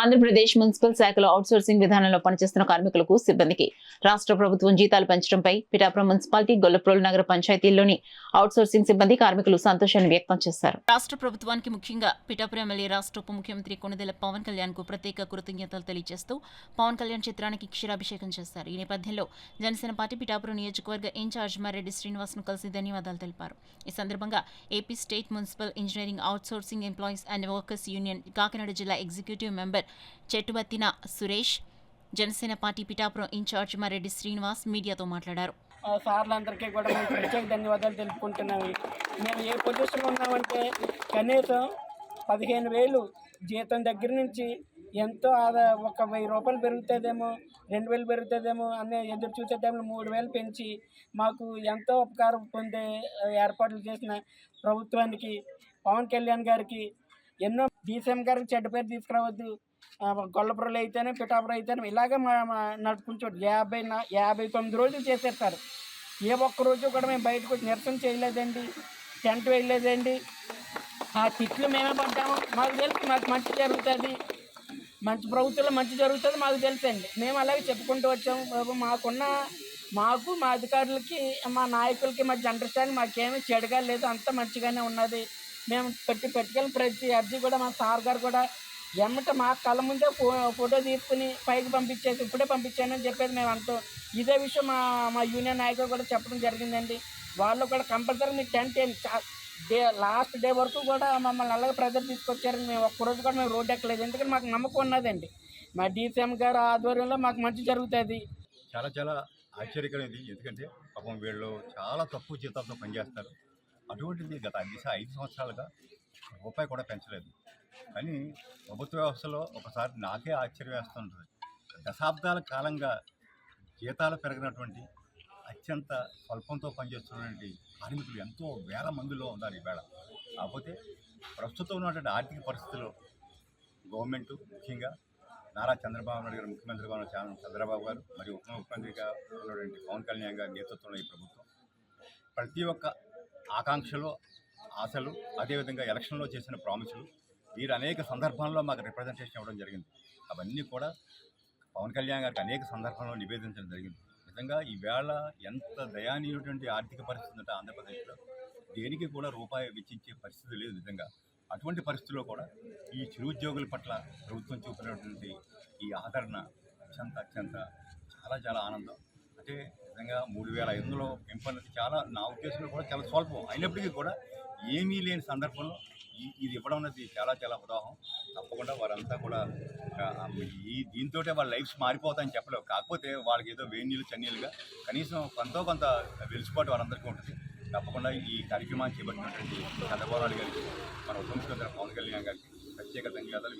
Andhra Pradesh municipal శాఖలో outsourcing విధానంలో పనిచేస్తున్న కార్మికులకు సిబ్బందికి రాష్ట్ర ప్రభుత్వం జీతాలు పెంచడంపై పిఠాపురం మున్సిపాలిటీ గొల్లప్రోలు నగర పంచాయతీల్లోని అవుట్సోర్సింగ్ సిబ్బంది కార్మికులు సంతోషాన్ని వ్యక్తం చేశారు. రాష్ట్ర ప్రభుత్వానికి ముఖ్యంగా పిఠాపురం ఎమ్మెల్యే రాష్ట్ర ఉప ముఖ్యమంత్రి కొణిదెల పవన్ కళ్యాణ్ కు ప్రత్యేక కృతజ్ఞతలు తెలియజేస్తూ పవన్ కళ్యాణ్ చిత్రానికి క్షీరాభిషేకం చేశారు. ఈ నేపథ్యంలో జనసేన పార్టీ పిఠాపురం నియోజకవర్గ ఇన్ఛార్జ్ మర్రెడ్డి శ్రీనివాస్ ను కలిసి ధన్యవాదాలు తెలిపారు. ఈ సందర్భంగా AP state municipal engineering outsourcing employees and workers union Kakinada జిల్లా executive member Chettubathina Suresh, Janasena party Pithapuram in-charge Marreddy Srinivas మీడియాతో మాట్లాడారు. సార్లందరికీ కూడా మేము ప్రత్యేక ధన్యవాదాలు తెలుపుకుంటున్నాము. మేము ఏ పొజిషన్లో ఉన్నామంటే కనీసం 15,000 జీతం దగ్గర నుంచి ఎంతో ఒక 1,000 రూపాయలు పెరుగుతుందేమో, 2,000 పెరుగుతుందేమో అనే ఎదురు చూసే టైంలో 3,000 పెంచి మాకు ఎంతో ఉపకారం పొందే ఏర్పాట్లు చేసిన ప్రభుత్వానికి, పవన్ కళ్యాణ్ గారికి ఎన్నో డీసీఎం గారికి చెడ్డ పేరు తీసుకురావద్దు. గొల్లపురం అయితేనే పిఠాపురం అయితేనే ఇలాగే నడుపుకుంటాడు. 59 రోజులు చేశారు సార్. ఏ ఒక్క రోజు కూడా మేము బయటకు వచ్చి నిరసన చేయలేదండి, టెంట్ వేయలేదండి. ఆ తిట్లు మేమే పడ్డాము. మాకు తెలుసు మాకు మంచి జరుగుతుంది, మంచి ప్రభుత్వంలో మంచి జరుగుతుంది మాకు తెలుసండి. మేము అలాగే చెప్పుకుంటూ వచ్చాము. మాకు మా అధికారులకి మా నాయకులకి మధ్య అండర్స్టాండింగ్ మాకేమీ చెడుగా లేదు, అంతా మంచిగానే ఉన్నది. మేము పెట్టుకెళ్ళిన ప్రతి అర్జీ కూడా మా సార్ గారు కూడా ఎమ్మట మా కళ్ళ ముందే ఫోటో తీసుకుని పైకి పంపించేసి ఇప్పుడే పంపించానని చెప్పేది మేము అంటాం. ఇదే విషయం మా యూనియన్ నాయకులు కూడా చెప్పడం జరిగిందండి. వాళ్ళు కూడా కంపల్సరీ మీకు టెంట్ లాస్ట్ డే వరకు కూడా మమ్మల్ని అలాగే ప్రెజర్ తీసుకొచ్చారని మేము ఒక్కరోజు కూడా మేము రోడ్డు ఎక్కలేదు. ఎందుకంటే మాకు నమ్మకం ఉన్నదండి మా డీసీఎం గారు ఆధ్వర్యంలో మాకు మంచి జరుగుతుంది. చాలా చాలా ఆశ్చర్యకరమైనది. ఎందుకంటే పాపం వీళ్ళు చాలా తక్కువ జీతాలతో పనిచేస్తారు. అటువంటిది గత 5 సంవత్సరాలుగా రూపాయి కూడా పెంచలేదు. కానీ ప్రభుత్వ వ్యవస్థలో ఒకసారి నాకే ఆశ్చర్యం వేస్తుంటుంది. దశాబ్దాల కాలంగా జీతాలు పెరిగినటువంటి అత్యంత స్వల్పంతో పనిచేస్తున్నటువంటి కార్మికులు ఎంతో వేల మందిలో ఉన్నారు ఈవేళ. కాకపోతే ప్రస్తుతం ఉన్నటువంటి ఆర్థిక పరిస్థితుల్లో గవర్నమెంటు, ముఖ్యంగా నారా చంద్రబాబు నాయుడు గారు ముఖ్యమంత్రిగా ఉన్న చంద్రబాబు గారు మరియు ఉప ముఖ్యమంత్రిగా ఉన్నటువంటి పవన్ కళ్యాణ్ గారి నేతృత్వంలో ఈ ప్రభుత్వం ప్రతి ఒక్క ఆకాంక్షలు, ఆశలు, అదేవిధంగా ఎలక్షన్లో చేసిన ప్రామిసులు వీరు అనేక సందర్భాల్లో మాకు రిప్రజెంటేషన్ ఇవ్వడం జరిగింది. అవన్నీ కూడా పవన్ కళ్యాణ్ గారికి అనేక సందర్భాల్లో నివేదించడం జరిగింది. నిజంగా ఈవేళ ఎంత దయానీయటువంటి ఆర్థిక పరిస్థితి ఉంటే ఆంధ్రప్రదేశ్లో దేనికి కూడా రూపాయి వెచ్చించే పరిస్థితి లేదు. నిజంగా అటువంటి పరిస్థితుల్లో కూడా ఈ చిరుద్యోగుల పట్ల ప్రభుత్వం చూపినటువంటి ఈ ఆదరణ అత్యంత చాలా చాలా ఆనందం. అంటే నిజంగా 3,500 పెంపన్నది చాలా, నా ఉద్దేశంలో కూడా చాలా స్వల్పం అయినప్పటికీ కూడా ఏమీ లేని సందర్భంలో ఇది ఇవ్వడం అనేది చాలా చాలా ఉదాహరణ. తప్పకుండా వారంతా కూడా దీంతో వాళ్ళ లైఫ్స్ మారిపోతాయని చెప్పలేవు. కాకపోతే వాళ్ళకి ఏదో వేడి నీళ్ళు చన్నీళ్ళుగా కనీసం కొంత వెలుసుబాటు వారందరికీ ఉంటుంది. తప్పకుండా ఈ కార్యక్రమాన్ని చేపట్టినటువంటి చంద్రబాబు నాయుడు గారికి, మన ఉప ముఖ్యమంత్రి పవన్ కళ్యాణ్ గారికి ప్రత్యేక ధన్యవాదాలు.